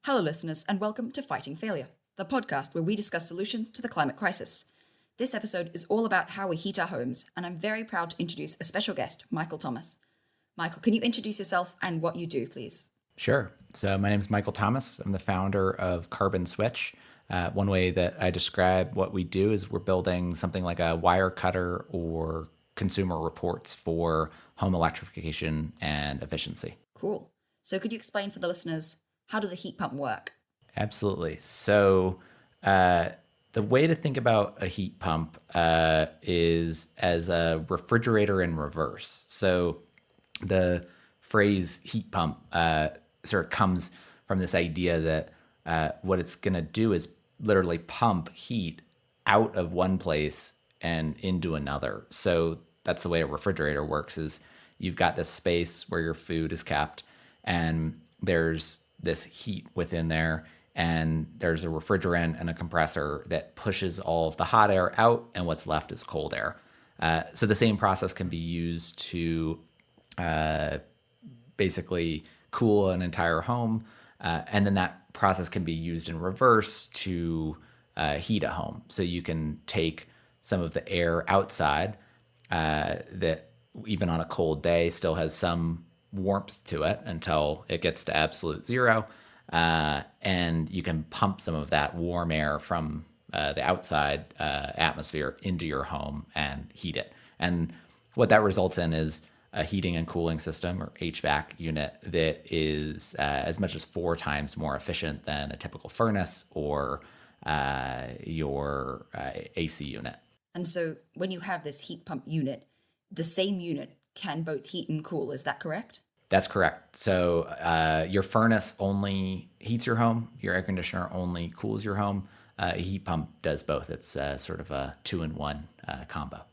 Hello, listeners, and welcome to Fighting Failure, the podcast where we discuss solutions to the climate crisis. This episode is all about how we heat our homes, and I'm very proud to introduce a special guest, Michael Thomas. Michael, can you introduce yourself and what you do, please? Sure. So my name is Michael Thomas. I'm the founder of Carbon Switch. One way that I describe what we do is we're building something like a wire cutter or consumer reports for home electrification and efficiency. Cool. So could you explain for the listeners, how does a heat pump work? Absolutely. So the way to think about a heat pump is as a refrigerator in reverse. So the phrase heat pump sort of comes from this idea that what it's going to do is literally pump heat out of one place and into another. So that's the way a refrigerator works, is you've got this space where your food is kept, and there's this heat within there, and there's a refrigerant and a compressor that pushes all of the hot air out, and what's left is cold air. So the same process can be used to basically cool an entire home, and then that process can be used in reverse to heat a home. So you can take some of the air outside that even on a cold day still has some warmth to it until it gets to absolute zero, and you can pump some of that warm air from the outside atmosphere into your home and heat it. And what that results in is a heating and cooling system, or HVAC unit, that is as much as 4 times more efficient than a typical furnace or your AC unit. And so when you have this heat pump unit, the same unit can both heat and cool, is that correct? That's correct. So your furnace only heats your home, your air conditioner only cools your home. A heat pump does both. It's sort of a 2-in-1 combo.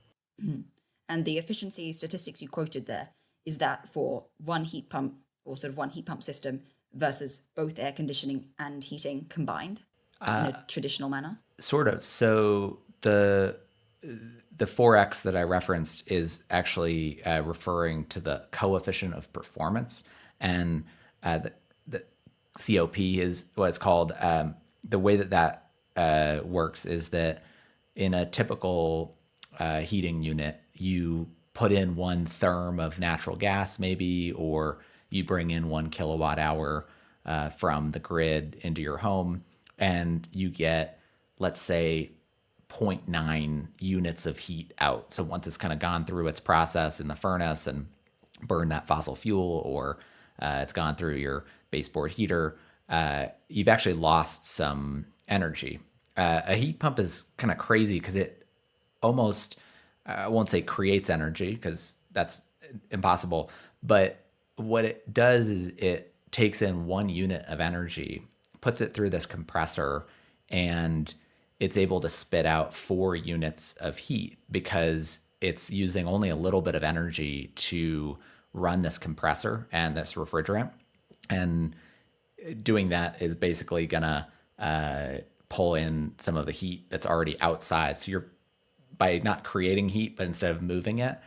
Mm-hmm. And the efficiency statistics you quoted there, is that for one heat pump, or sort of one heat pump system, versus both air conditioning and heating combined in a traditional manner? Sort of. So the 4x that I referenced is actually referring to the coefficient of performance, and the COP is what it's called. The way that works is that in a typical heating unit, you put in 1 therm of natural gas maybe, or you bring in 1 kilowatt hour from the grid into your home, and you get, let's say, 0.9 units of heat out. So once it's kind of gone through its process in the furnace and burned that fossil fuel, or it's gone through your baseboard heater, you've actually lost some energy. A heat pump is kind of crazy because it almost, I won't say creates energy because that's impossible, but what it does is it takes in 1 unit of energy, puts it through this compressor, and it's able to spit out 4 units of heat because it's using only a little bit of energy to run this compressor and this refrigerant. And doing that is basically going to pull in some of the heat that's already outside. So you're, by not creating heat, but instead of moving it,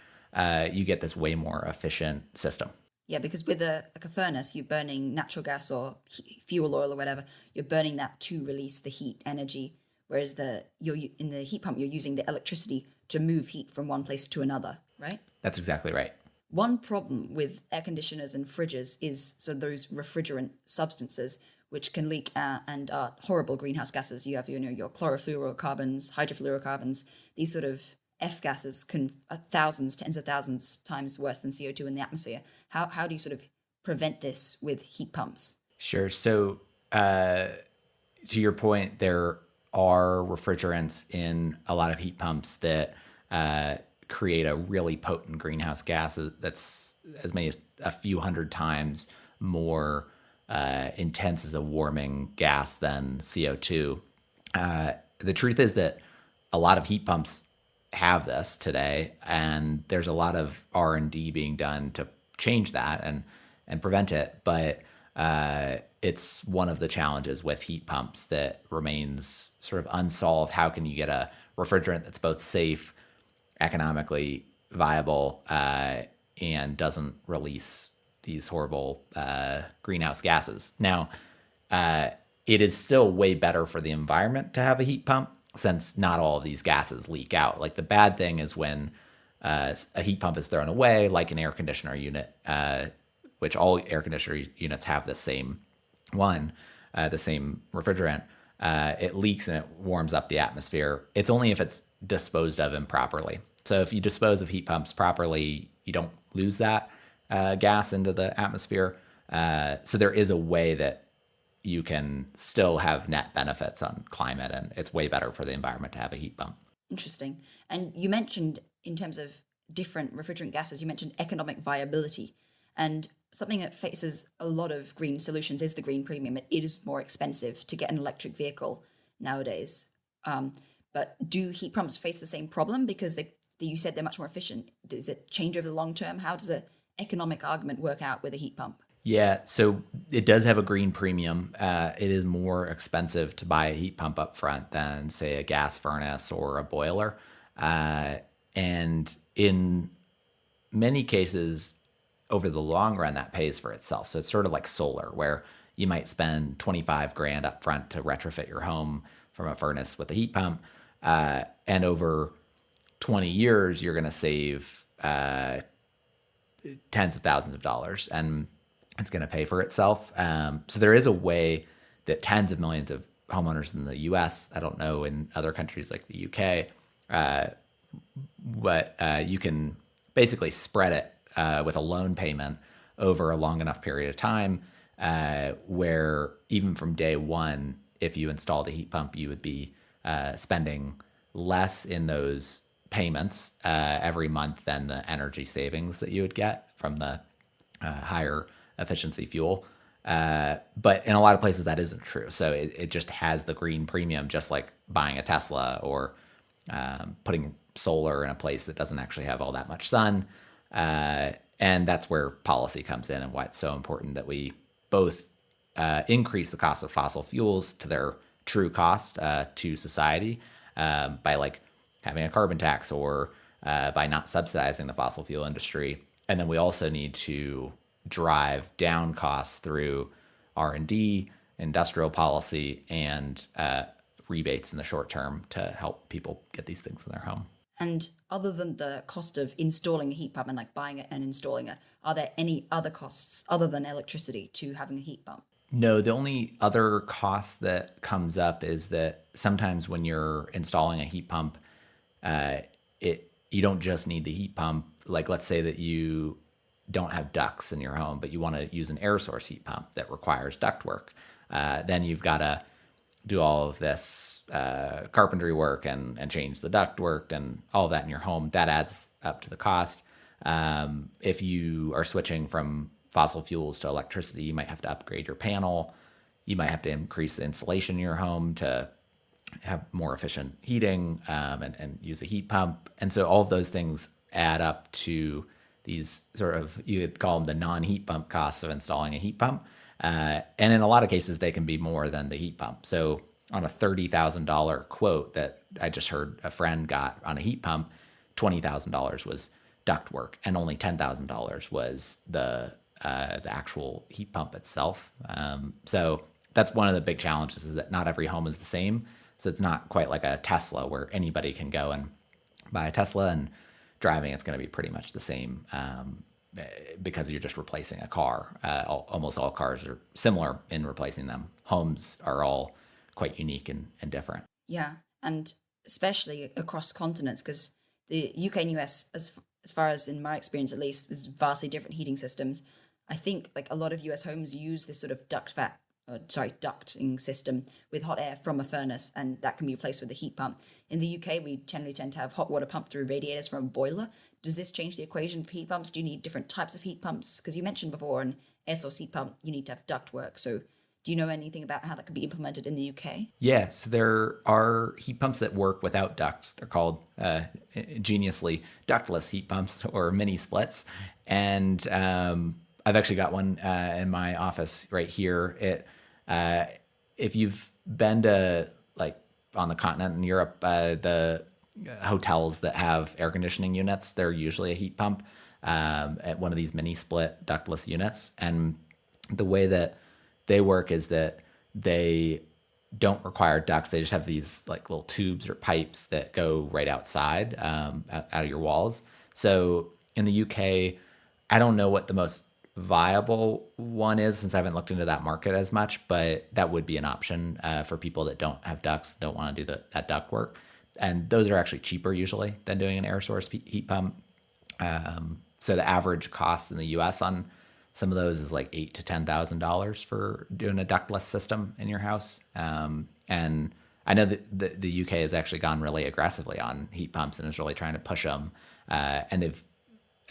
you get this way more efficient system. Yeah, because with a furnace, you're burning natural gas or fuel oil or whatever. You're burning that to release the heat energy. Whereas in the heat pump, you're using the electricity to move heat from one place to another, right? That's exactly right. One problem with air conditioners and fridges is sort of those refrigerant substances, which can leak and are horrible greenhouse gases. You have your chlorofluorocarbons, hydrofluorocarbons. These sort of F gases are thousands, tens of thousands times worse than CO2 in the atmosphere. How do you sort of prevent this with heat pumps? Sure. So to your point, there are refrigerants in a lot of heat pumps that create a really potent greenhouse gas that's as many as a few hundred times more intense as a warming gas than CO2. The truth is that a lot of heat pumps have this today, and there's a lot of R&D being done to change that and prevent it. But it's one of the challenges with heat pumps that remains sort of unsolved. How can you get a refrigerant that's both safe, economically viable, and doesn't release these horrible greenhouse gases? Now, it is still way better for the environment to have a heat pump since not all of these gases leak out. Like the bad thing is when a heat pump is thrown away, like an air conditioner unit, which all air conditioner units have the same one, the same refrigerant. It leaks and it warms up the atmosphere. It's only if it's disposed of improperly. So if you dispose of heat pumps properly, you don't lose that gas into the atmosphere. So there is a way that you can still have net benefits on climate, and it's way better for the environment to have a heat pump. Interesting. And you mentioned, in terms of different refrigerant gases, you mentioned economic viability. And something that faces a lot of green solutions is the green premium. It is more expensive to get an electric vehicle nowadays. But do heat pumps face the same problem because you said they're much more efficient? Does it change over the long term? How does the economic argument work out with a heat pump? Yeah, so it does have a green premium. It is more expensive to buy a heat pump up front than, say, a gas furnace or a boiler. And in many cases, over the long run, that pays for itself. So it's sort of like solar, where you might spend 25 grand up front to retrofit your home from a furnace with a heat pump. And over 20 years, you're going to save tens of thousands of dollars. And it's going to pay for itself. So there is a way that tens of millions of homeowners in the US, I don't know in other countries like the UK, but you can basically spread it with a loan payment over a long enough period of time where even from day one, if you installed a heat pump, you would be spending less in those payments every month than the energy savings that you would get from the higher efficiency fuel. But in a lot of places that isn't true. So it just has the green premium, just like buying a Tesla or putting solar in a place that doesn't actually have all that much sun. And that's where policy comes in and why it's so important that we both increase the cost of fossil fuels to their true cost to society by like having a carbon tax or by not subsidizing the fossil fuel industry. And then we also need to drive down costs through R&D, industrial policy, and rebates in the short term to help people get these things in their home. And other than the cost of installing a heat pump and like buying it and installing it, are there any other costs other than electricity to having a heat pump? No, the only other cost that comes up is that sometimes when you're installing a heat pump, you don't just need the heat pump. Like let's say that you don't have ducts in your home, but you want to use an air source heat pump that requires duct work. Then you've got to do all of this carpentry work and change the duct work and all of that in your home. That adds up to the cost. If you are switching from fossil fuels to electricity, you might have to upgrade your panel. You might have to increase the insulation in your home to have more efficient heating and use a heat pump. And so all of those things add up to these sort of, you could call them the non-heat pump costs of installing a heat pump. And in a lot of cases, they can be more than the heat pump. So on a $30,000 quote that I just heard a friend got on a heat pump, $20,000 was duct work and only $10,000 was the actual heat pump itself. So that's one of the big challenges, is that not every home is the same. So it's not quite like a Tesla where anybody can go and buy a Tesla and driving it's going to be pretty much the same because you're just replacing a car. Almost all cars are similar in replacing them. Homes are all quite unique and different. Yeah, and especially across continents, because the UK and US, as far as in my experience at least, there's vastly different heating systems. I think like a lot of US homes use this sort of ducting system with hot air from a furnace, and that can be replaced with a heat pump. In the UK, we generally tend to have hot water pumped through radiators from a boiler. Does this change the equation for heat pumps? Do you need different types of heat pumps? Because you mentioned before an air source heat pump, you need to have duct work. So do you know anything about how that could be implemented in the UK? Yeah, so there are heat pumps that work without ducts. They're called ingeniously ductless heat pumps or mini splits. And I've actually got one in my office right here. If you've been to like on the continent in Europe, the hotels that have air conditioning units, they're usually a heat pump at one of these mini split ductless units. And the way that they work is that they don't require ducts. They just have these like little tubes or pipes that go right outside, out of your walls. So in the UK, I don't know what the most viable one is since I haven't looked into that market as much, but that would be an option for people that don't have ducts, don't want to do that duct work. And those are actually cheaper usually than doing an air source heat pump. So the average cost in the U.S. on some of those is like $8,000 to $10,000 for doing a ductless system in your house. And I know that the UK has actually gone really aggressively on heat pumps and is really trying to push them. And they've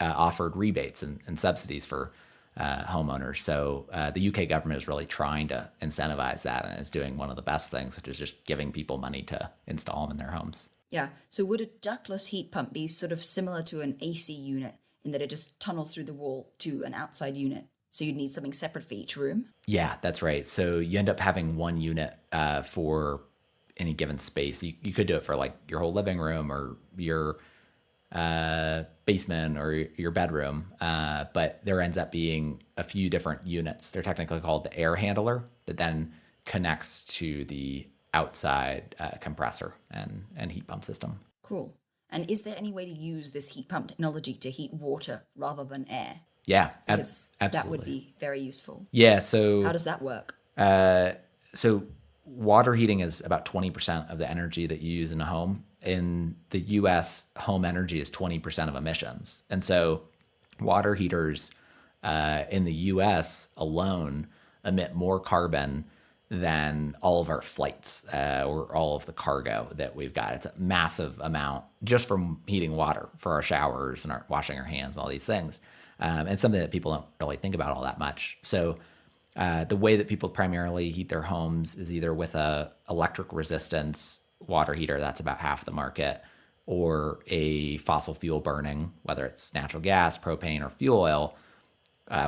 offered rebates and subsidies for homeowners. So the UK government is really trying to incentivize that and is doing one of the best things, which is just giving people money to install them in their homes. Yeah, so would a ductless heat pump be sort of similar to an AC unit in that it just tunnels through the wall to an outside unit? So you'd need something separate for each room? Yeah, that's right. So you end up having one unit for any given space. You could do it for like your whole living room or your basement or your bedroom, but there ends up being a few different units. They're technically called the air handler that then connects to the outside compressor and heat pump system. Cool. And is there any way to use this heat pump technology to heat water rather than air? Yeah, Because absolutely. that would be very useful. Yeah, so How does that work? so water heating is about 20% of the energy that you use in a home. In the US, home energy is 20% of emissions. And so water heaters in the US alone emit more carbon than all of our flights or all of the cargo that we've got. It's a massive amount just from heating water for our showers and our washing our hands, all these things. And something that people don't really think about all that much. So the way that people primarily heat their homes is either with a electric resistance water heater, that's about half the market, or a fossil fuel burning, whether it's natural gas, propane, or fuel oil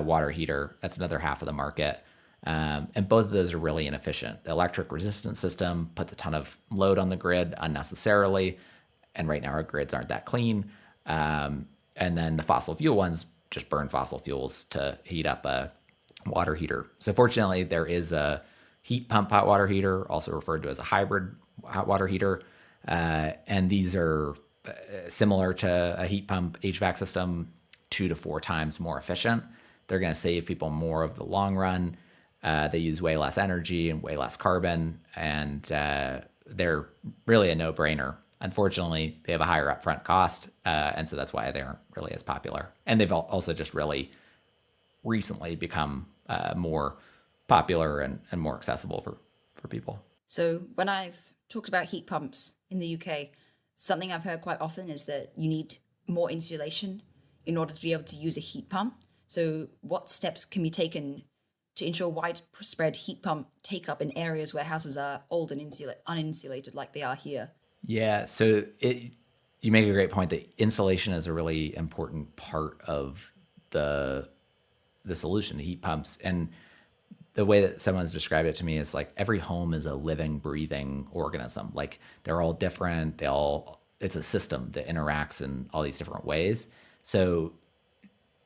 water heater, that's another half of the market. And both of those are really inefficient. The electric resistance system puts a ton of load on the grid unnecessarily, and right now our grids aren't that clean. And then the fossil fuel ones just burn fossil fuels to heat up a water heater. So fortunately, there is a heat pump hot water heater, also referred to as a hybrid hot water heater. And these are similar to a heat pump HVAC system, 2 to 4 times more efficient. They're going to save people more of the long run. They use way less energy and way less carbon, and they're really a no-brainer. Unfortunately, they have a higher upfront cost, and so that's why they aren't really as popular. And they've also just really recently become more popular and more accessible for people. So when I've talked about heat pumps in the UK, something I've heard quite often is that you need more insulation in order to be able to use a heat pump. So what steps can be taken to ensure widespread heat pump take-up in areas where houses are old and uninsulated like they are here? Yeah, so you make a great point that insulation is a really important part of the solution to heat pumps. And the way that someone's described it to me is like every home is a living, breathing organism. Like they're all different. It's a system that interacts in all these different ways. So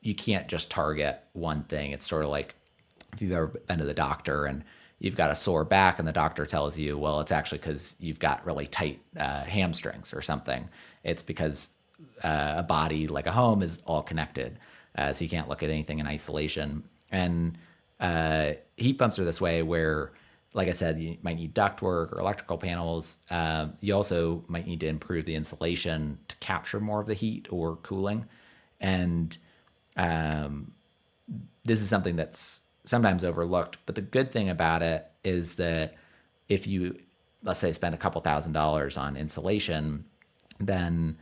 you can't just target one thing. It's sort of like if you've ever been to the doctor and you've got a sore back and the doctor tells you, well, it's actually because you've got really tight hamstrings or something. It's because a body like a home is all connected. So you can't look at anything in isolation. And heat pumps are this way where, like I said, you might need ductwork or electrical panels. You also might need to improve the insulation to capture more of the heat or cooling. And this is something that's sometimes overlooked. But the good thing about it is that if you, let's say, spend a couple $1,000s on insulation, then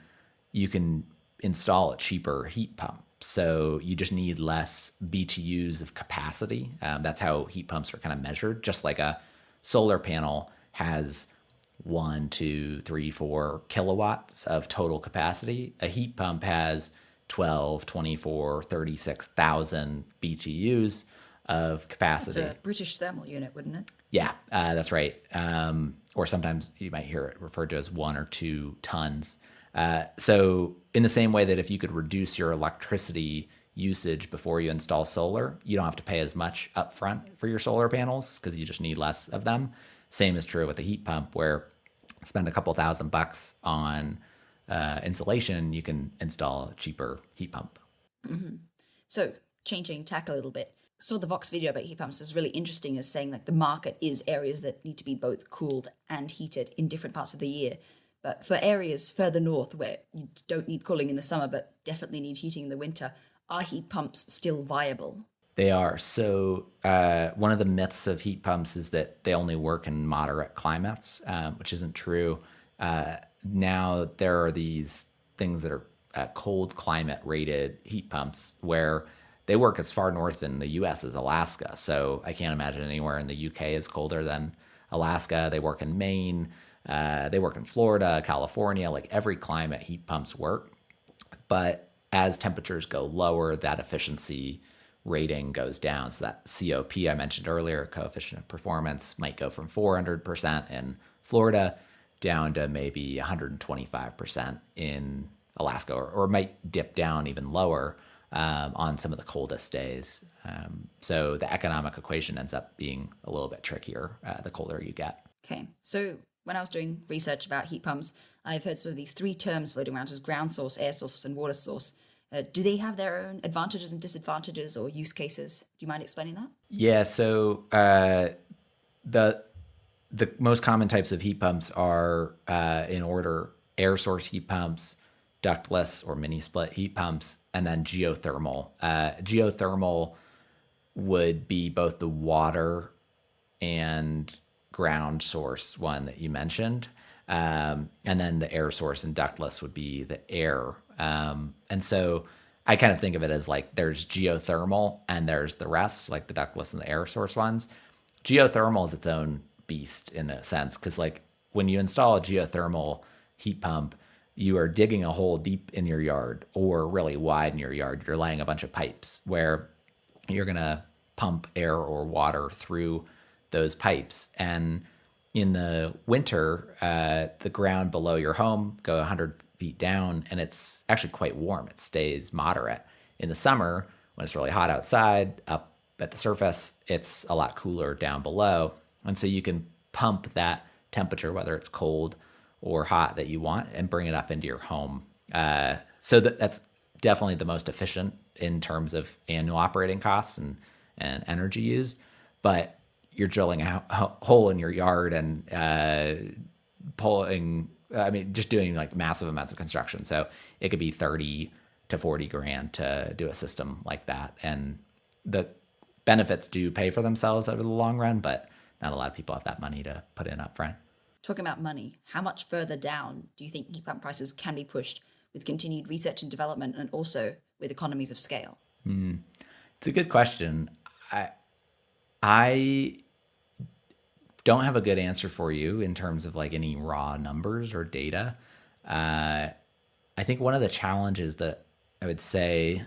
you can install a cheaper heat pump. So you just need less BTUs of capacity. That's how heat pumps are kind of measured. Just like a solar panel has 1, 2, 3, 4 kilowatts of total capacity, a heat pump has 12, 24, 36,000 BTUs of capacity. It's a British thermal unit, wouldn't it? Yeah, that's right. Or sometimes you might hear it referred to as 1 or 2 tons. So in the same way that if you could reduce your electricity usage before you install solar, you don't have to pay as much upfront for your solar panels because you just need less of them. Same is true with a heat pump, where spend a couple $1,000 on insulation, you can install a cheaper heat pump. So changing tack a little bit. Saw the Vox video about heat pumps is really interesting, as saying like the market is areas that need to be both cooled and heated in different parts of the year. But for areas further north where you don't need cooling in the summer but definitely need heating in the winter, are heat pumps still viable? They are. So one of the myths of heat pumps is that they only work in moderate climates, which isn't true. Now there are these things that are cold climate rated heat pumps where they work as far north in the US as Alaska. So I can't imagine anywhere in the UK is colder than Alaska. They work in Maine. They work in Florida, California, like every climate heat pumps work. But as temperatures go lower, that efficiency rating goes down. So that COP I mentioned earlier, coefficient of performance, might go from 400% in Florida down to maybe 125% in Alaska, or might dip down even lower on some of the coldest days. So the economic equation ends up being a little bit trickier the colder you get. Okay, so when I was doing research about heat pumps, I've heard sort of these three terms floating around as ground source, air source, and water source. Do they have their own advantages and disadvantages or use cases? Do you mind explaining that? Yeah, so the most common types of heat pumps are, in order, air source heat pumps, ductless or mini split heat pumps, and then geothermal. Geothermal would be both the water and ground source one that you mentioned. And then the air source and ductless would be the air. And so I kind of think of it as like there's geothermal and there's the rest, like the ductless and the air source ones. Geothermal is its own beast in a sense, because like when you install a geothermal heat pump, you are digging a hole deep in your yard or really wide in your yard. You're laying a bunch of pipes where you're going to pump air or water through those pipes. And in the winter, the ground below your home go 100 feet down, and it's actually quite warm. It stays moderate. In the summer, when it's really hot outside, up at the surface, it's a lot cooler down below. And so you can pump that temperature, whether it's cold or hot, that you want, and bring it up into your home. So that's definitely the most efficient in terms of annual operating costs and energy used. But you're drilling a hole in your yard and just doing like massive amounts of construction. So it could be 30 to 40 grand to do a system like that. And the benefits do pay for themselves over the long run, but not a lot of people have that money to put in up front. Talking about money, how much further down do you think heat pump prices can be pushed with continued research and development and also with economies of scale? It's a good question. I don't have a good answer for you in terms of like any raw numbers or data. I think one of the challenges that I would say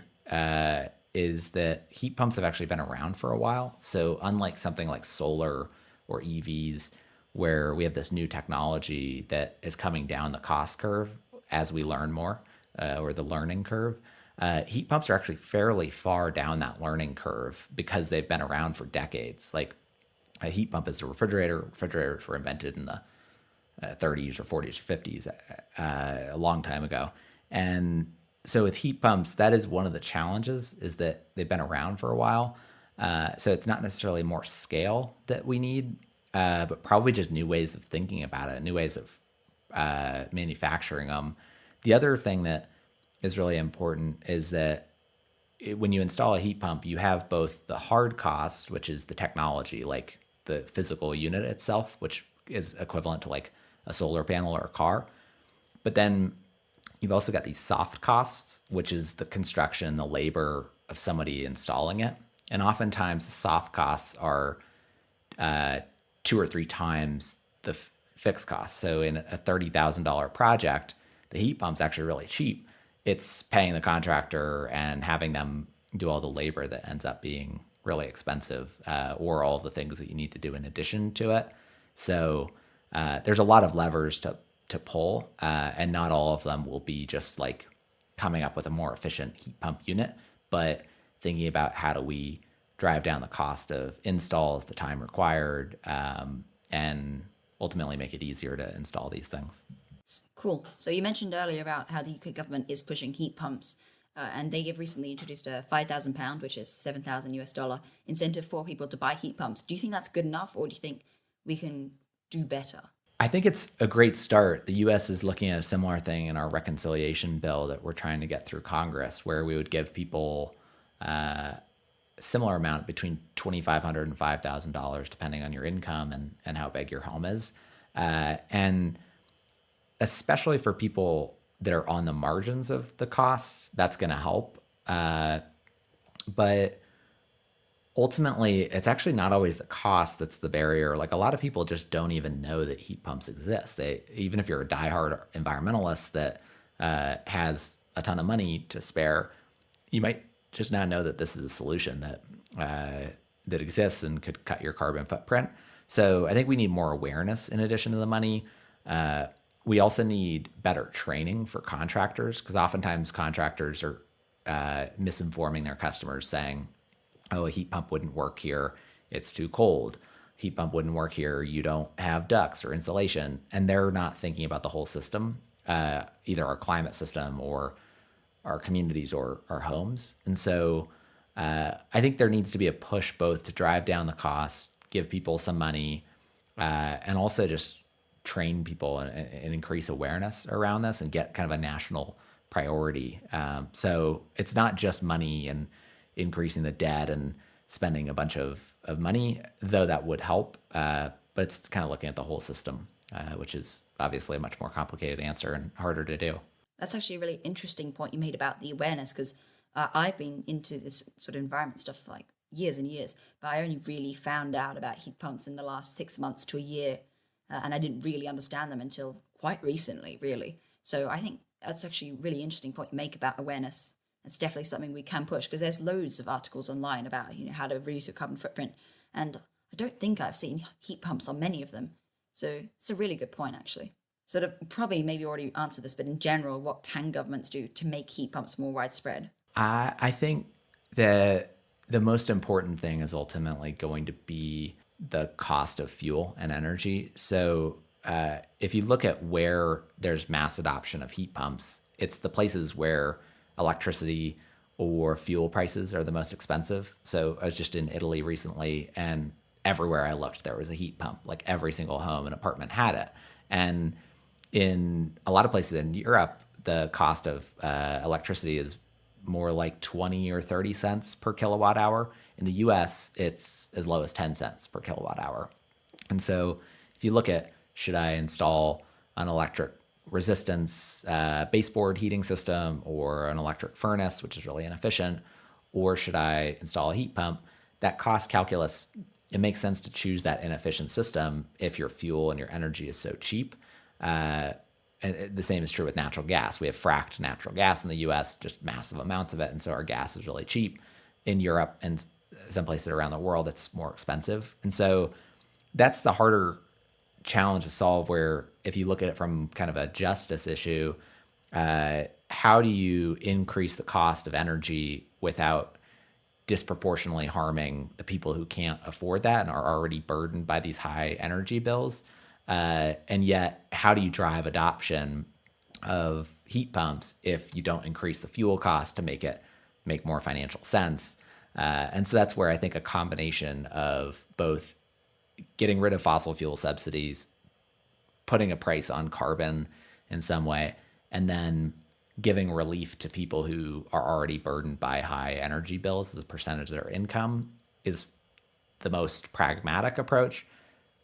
is that heat pumps have actually been around for a while. So unlike something like solar or EVs, where we have this new technology that is coming down the cost curve as we learn more, or the learning curve, heat pumps are actually fairly far down that learning curve because they've been around for decades. Like a heat pump is a refrigerator. Refrigerators were invented in the 30s or 40s or 50s, a long time ago. And so with heat pumps, that is one of the challenges, is that they've been around for a while. So it's not necessarily more scale that we need, but probably just new ways of thinking about it, new ways of manufacturing them. The other thing that is really important is that when you install a heat pump, you have both the hard costs, which is the technology, like the physical unit itself, which is equivalent to like a solar panel or a car. But then you've also got these soft costs, which is the construction, the labor of somebody installing it. And oftentimes the soft costs are 2 or 3 times the fixed costs. So in a $30,000 project, the heat pump's actually really cheap. It's paying the contractor and having them do all the labor that ends up being really expensive, or all the things that you need to do in addition to it. So there's a lot of levers to pull, and not all of them will be just like coming up with a more efficient heat pump unit, but thinking about how do we drive down the cost of installs, the time required, and ultimately make it easier to install these things. Cool. So you mentioned earlier about how the UK government is pushing heat pumps, and they have recently introduced a £5,000, which is 7,000 US dollar incentive for people to buy heat pumps. Do you think that's good enough, or do you think we can do better? I think it's a great start. The US is looking at a similar thing in our reconciliation bill that we're trying to get through Congress, where we would give people a similar amount between $2,500 and $5,000, depending on your income and how big your home is. And especially for people that are on the margins of the costs, that's going to help. But ultimately, it's actually not always the cost that's the barrier. Like a lot of people just don't even know that heat pumps exist. Even if you're a diehard environmentalist that has a ton of money to spare, you might just not know that this is a solution that exists and could cut your carbon footprint. So I think we need more awareness in addition to the money. We also need better training for contractors, because oftentimes contractors are misinforming their customers, saying, oh, a heat pump wouldn't work here, it's too cold. Heat pump wouldn't work here, you don't have ducts or insulation. And they're not thinking about the whole system, either our climate system or our communities or our homes. And so I think there needs to be a push both to drive down the cost, give people some money, and also just train people and increase awareness around this and get kind of a national priority. So it's not just money and increasing the debt and spending a bunch of money, though that would help. But it's kind of looking at the whole system, which is obviously a much more complicated answer and harder to do. That's actually a really interesting point you made about the awareness, because I've been into this sort of environment stuff for like years and years, but I only really found out about heat pumps in the last 6 months to a year. And I didn't really understand them until quite recently, really. So I think that's actually a really interesting point you make about awareness. It's definitely something we can push, because there's loads of articles online about, how to reduce your carbon footprint. And I don't think I've seen heat pumps on many of them. So it's a really good point, actually. So to probably maybe already answered this, but in general, what can governments do to make heat pumps more widespread? I think that the most important thing is ultimately going to be the cost of fuel and energy. So if you look at where there's mass adoption of heat pumps, it's the places where electricity or fuel prices are the most expensive. So I was just in Italy recently, and everywhere I looked, there was a heat pump. Like every single home and apartment had it. And in a lot of places in Europe, the cost of electricity is more like 20 or 30 cents per kilowatt hour. In the US, it's as low as 10 cents per kilowatt hour. And so if you look at, should I install an electric resistance baseboard heating system or an electric furnace, which is really inefficient, or should I install a heat pump? That cost calculus, it makes sense to choose that inefficient system if your fuel and your energy is so cheap. And the same is true with natural gas. We have fracked natural gas in the US, just massive amounts of it. And so our gas is really cheap. In Europe and some places around the world, it's more expensive. And so that's the harder challenge to solve, where if you look at it from kind of a justice issue, how do you increase the cost of energy without disproportionately harming the people who can't afford that and are already burdened by these high energy bills? And yet, how do you drive adoption of heat pumps if you don't increase the fuel cost to make more financial sense? And so that's where I think a combination of both getting rid of fossil fuel subsidies, putting a price on carbon in some way, and then giving relief to people who are already burdened by high energy bills as a percentage of their income is the most pragmatic approach.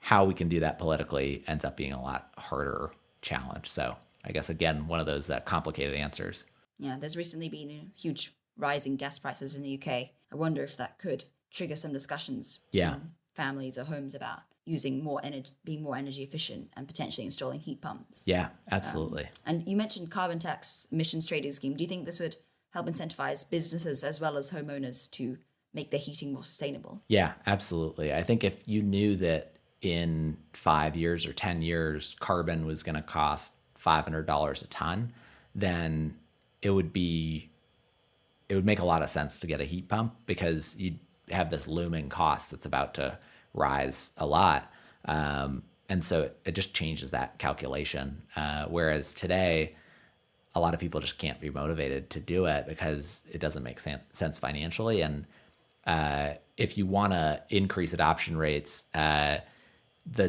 How we can do that politically ends up being a lot harder challenge. So I guess, again, one of those complicated answers. Yeah, there's recently been a huge rise in gas prices in the UK. I wonder if that could trigger some discussions in families or homes about using more energy, being more energy efficient, and potentially installing heat pumps. Yeah, absolutely. And you mentioned carbon tax emissions trading scheme. Do you think this would help incentivize businesses as well as homeowners to make their heating more sustainable? Yeah, absolutely. I think if you knew that in 5 years or 10 years, carbon was going to cost $500 a ton, then it would be it would make a lot of sense to get a heat pump because you have this looming cost that's about to rise a lot. And so it just changes that calculation. Whereas today, a lot of people just can't be motivated to do it because it doesn't make sense financially. And if you want to increase adoption rates, the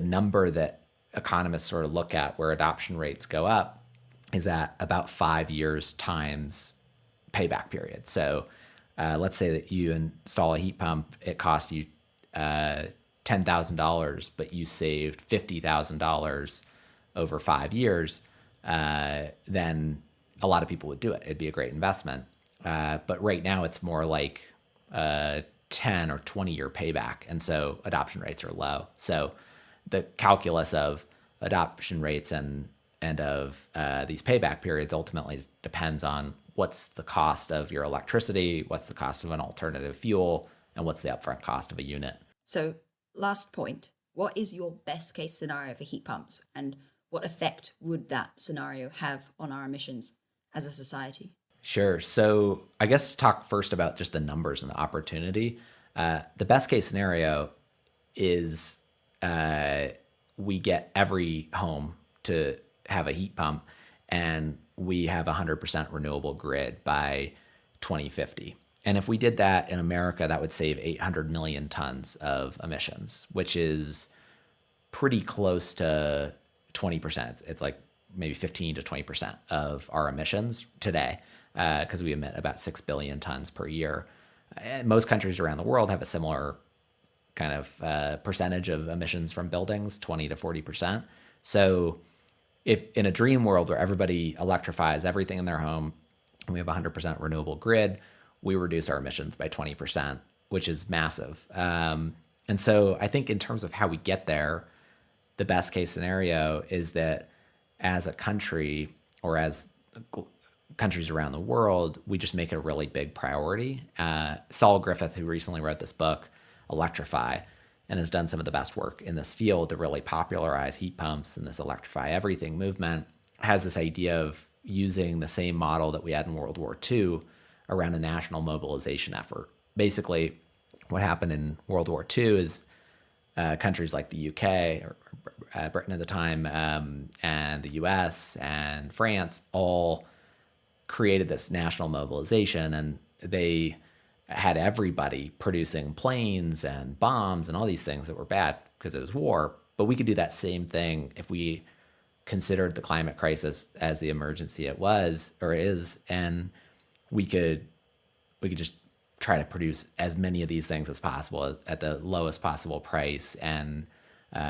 number that economists sort of look at where adoption rates go up is at about 5 years times payback period. So let's say that you install a heat pump, it costs you $10,000, but you saved $50,000 over 5 years, then a lot of people would do it. It'd be a great investment. But right now it's more like 10 or 20 year payback. And so adoption rates are low. So the calculus of adoption rates and of these payback periods ultimately depends on what's the cost of your electricity, what's the cost of an alternative fuel, and what's the upfront cost of a unit. So, last point, what is your best case scenario for heat pumps, and what effect would that scenario have on our emissions as a society? Sure. So I guess to talk first about just the numbers and the opportunity. The best case scenario is we get every home to have a heat pump and we have a 100% renewable grid by 2050. And if we did that in America, that would save 800 million tons of emissions, which is pretty close to 20%. It's like maybe 15 to 20% of our emissions today, because we emit about 6 billion tons per year. And most countries around the world have a similar kind of percentage of emissions from buildings, 20 to 40%. So if in a dream world where everybody electrifies everything in their home and we have a 100% renewable grid, we reduce our emissions by 20%, which is massive. And so I think in terms of how we get there, the best case scenario is that as a country or as countries around the world, we just make it a really big priority. Saul Griffith, who recently wrote this book, Electrify, and has done some of the best work in this field to really popularize heat pumps and this electrify everything movement, has this idea of using the same model that we had in World War II around a national mobilization effort. Basically, what happened in World War II is countries like the UK, or Britain at the time, and the US and France all created this national mobilization, and they had everybody producing planes and bombs and all these things that were bad because it was war. But we could do that same thing if we considered the climate crisis as the emergency it was or is, and we could just try to produce as many of these things as possible at the lowest possible price and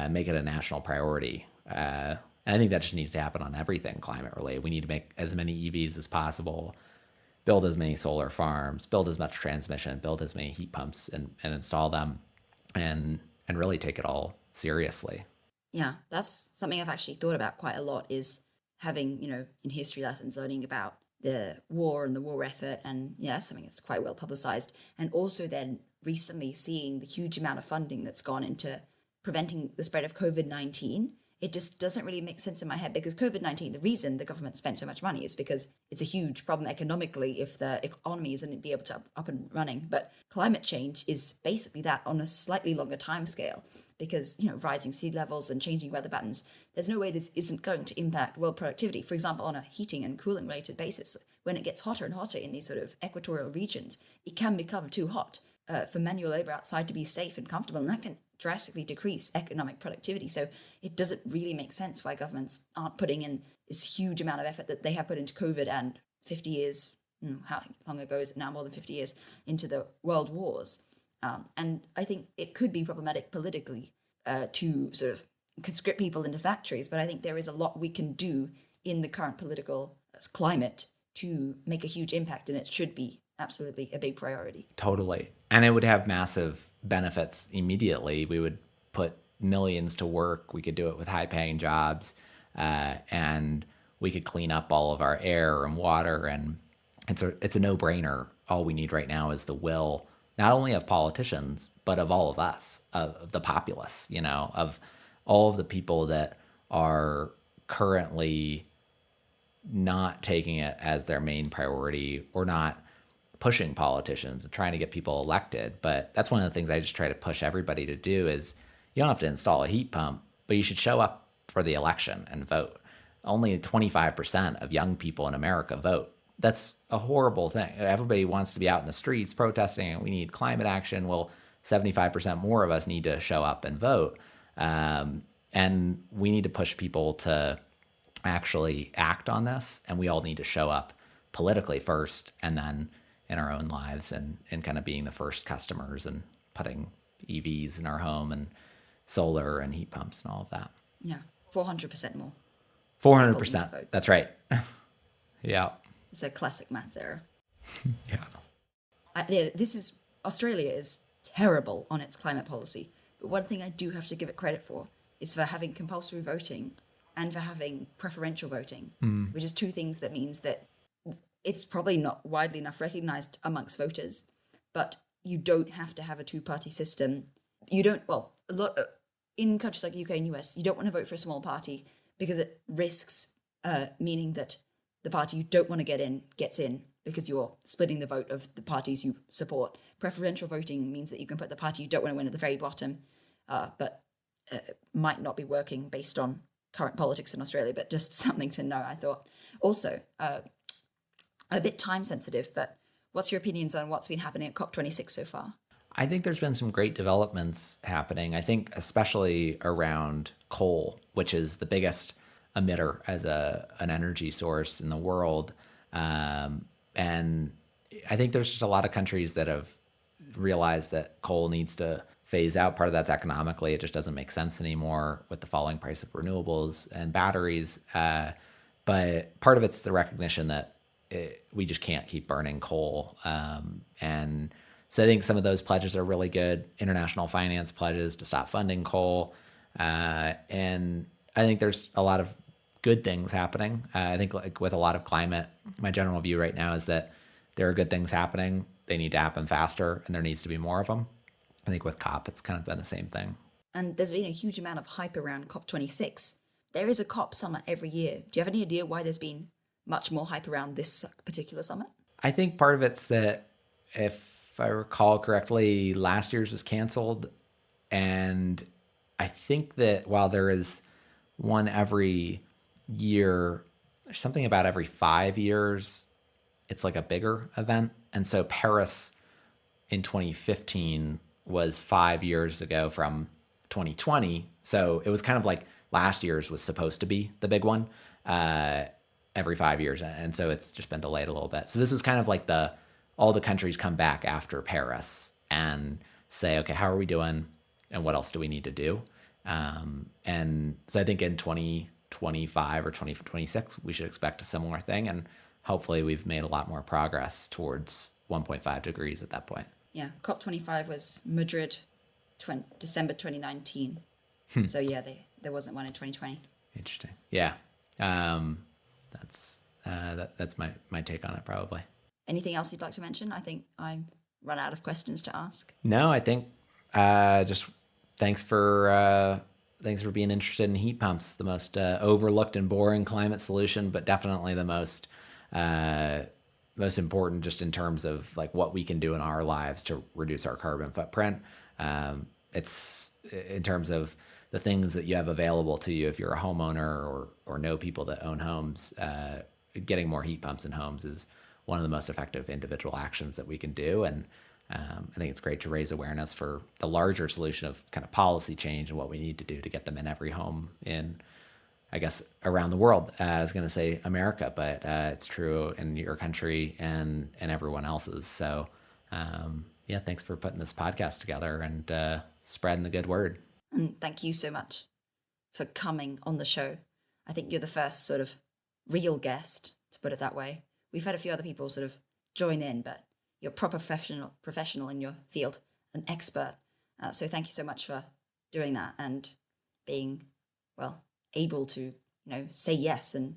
make it a national priority. And I think that just needs to happen on everything climate related. We need to make as many EVs as possible, build as many solar farms, build as much transmission, build as many heat pumps and install them and really take it all seriously. Yeah, that's something I've actually thought about quite a lot, is having, in history lessons, learning about the war and the war effort. And yeah, that's something that's quite well publicized. And also then recently seeing the huge amount of funding that's gone into preventing the spread of COVID-19. It just doesn't really make sense in my head, because COVID-19, the reason the government spent so much money is because it's a huge problem economically if the economy isn't be able to up and running. But climate change is basically that on a slightly longer time scale, because, rising sea levels and changing weather patterns, there's no way this isn't going to impact world productivity. For example, on a heating and cooling related basis, when it gets hotter and hotter in these sort of equatorial regions, it can become too hot for manual labor outside to be safe and comfortable, and that can drastically decrease economic productivity. So it doesn't really make sense why governments aren't putting in this huge amount of effort that they have put into COVID and 50 years, how long ago is it now, more than 50 years, into the world wars. And I think it could be problematic politically to sort of conscript people into factories, but I think there is a lot we can do in the current political climate to make a huge impact, and it should be absolutely a big priority. Totally. And it would have massive benefits immediately. We would put millions to work. We could do it with high-paying jobs, and we could clean up all of our air and water. And it's a no-brainer. All we need right now is the will, not only of politicians, but of all of us, of the populace, of all of the people that are currently not taking it as their main priority or not pushing politicians and trying to get people elected. But that's one of the things I just try to push everybody to do is you don't have to install a heat pump, but you should show up for the election and vote. Only 25% of young people in America vote. That's a horrible thing. Everybody wants to be out in the streets protesting, and we need climate action. Well, 75% more of us need to show up and vote. And we need to push people to actually act on this. And we all need to show up politically first, and then in our own lives, and kind of being the first customers and putting EVs in our home and solar and heat pumps and all of that. Yeah, 400% more. 400%. That's right. Yeah. It's a classic maths error. Yeah. Australia is terrible on its climate policy. But one thing I do have to give it credit for is for having compulsory voting and for having preferential voting, which is two things that means that it's probably not widely enough recognized amongst voters, but you don't have to have a two-party system. You don't, well, in countries like UK and US, you don't want to vote for a small party because it risks meaning that the party you don't want to get in gets in because you're splitting the vote of the parties you support. Preferential voting means that you can put the party you don't want to win at the very bottom, but might not be working based on current politics in Australia, but just something to know, I thought. Also, a bit time sensitive, but what's your opinions on what's been happening at COP26 so far? I think there's been some great developments happening. I think especially around coal, which is the biggest emitter as an energy source in the world. And I think there's just a lot of countries that have realized that coal needs to phase out. Part of that's economically. It just doesn't make sense anymore with the falling price of renewables and batteries. But part of it's the recognition that we just can't keep burning coal. And so I think some of those pledges are really good. International finance pledges to stop funding coal. And I think there's a lot of good things happening. I think like with a lot of climate, my general view right now is that there are good things happening. They need to happen faster, and there needs to be more of them. I think with COP, it's kind of been the same thing. And there's been a huge amount of hype around COP26. There is a COP summit every year. Do you have any idea why there's been much more hype around this particular summit? I think part of it's that, if I recall correctly, last year's was canceled. And I think that while there is one every year, there's something about every 5 years, it's like a bigger event. And so Paris in 2015 was 5 years ago from 2020. So it was kind of like last year's was supposed to be the big one every 5 years. And so it's just been delayed a little bit. So this was kind of like all the countries come back after Paris and say, okay, how are we doing? And what else do we need to do? And so I think in 2025 or 2026, we should expect a similar thing. And hopefully we've made a lot more progress towards 1.5 degrees at that point. Yeah, COP25 was Madrid, December 2019. So yeah, there wasn't one in 2020. Interesting. Yeah. That's my take on it, probably. Anything else you'd like to mention? I think I've run out of questions to ask. No, I think just thanks for being interested in heat pumps, the most overlooked and boring climate solution, but definitely the most important just in terms of like what we can do in our lives to reduce our carbon footprint. It's in terms of the things that you have available to you if you're a homeowner or know people that own homes. Getting more heat pumps in homes is one of the most effective individual actions that we can do. And I think it's great to raise awareness for the larger solution of kind of policy change and what we need to do to get them in every home in, I guess, around the world. I was going to say America, but it's true in your country and everyone else's. So, yeah, thanks for putting this podcast together and spreading the good word. And thank you so much for coming on the show. I think you're the first sort of real guest, to put it that way. We've had a few other people sort of join in, but you're a proper professional in your field, an expert. So thank you so much for doing that and being, well, able to, say yes. And,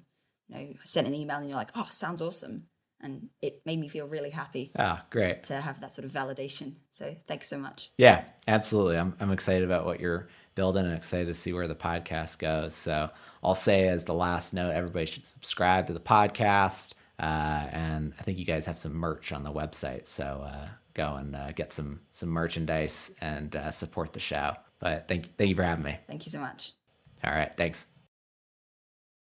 sent an email and you're like, oh, sounds awesome. And it made me feel really happy. Ah, great. To have that sort of validation. So thanks so much. Yeah, absolutely. I'm excited about what you're building and excited to see where the podcast goes. So I'll say as the last note, everybody should subscribe to the podcast. And I think you guys have some merch on the website, so go and get some merchandise and support the show. But thank you for having me. Thank you so much. All right, thanks.